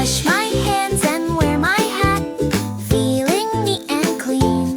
Wash my hands and wear my hat, feeling neat and clean.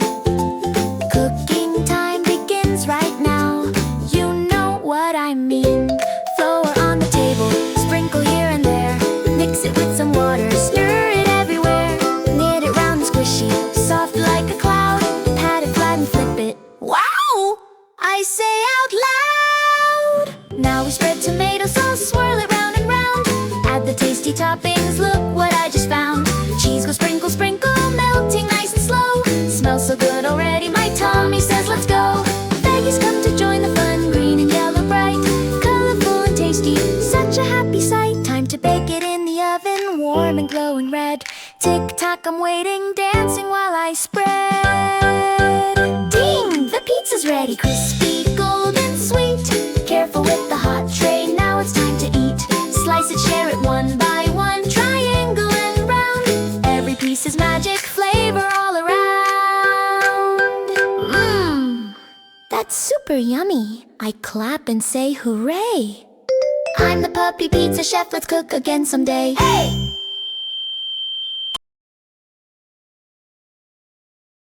Cooking time begins right now, you know what I mean. Flour on the table, sprinkle here and there, mix it with some water, stir it everywhere. Knit it round and squishy, soft like a cloud, pat it flat and flip it. Wow! I say out loud! Now we spread tomato sauce, swirl it round and round, add the tasty toppings, look what I just found. Cheese goes sprinkle, sprinkle, melting nice and slow. Smells so good already, my tummy says let's go. Veggies come to join the fun, green and yellow bright, colorful and tasty, such a happy sight. Time to bake it in the oven, warm and glowing red. Tick-tock, I'm waiting, dancing while I spread. Ding! The pizza's ready, crispy, golden, sweet. Careful with the hot tray, now it's time to eat. Slice it, share it one by one, triangle and round. Every piece is magic, flavor all around. Mmm, that's super yummy. I clap and say hooray. I'm the puppy pizza chef, let's cook again someday. Hey!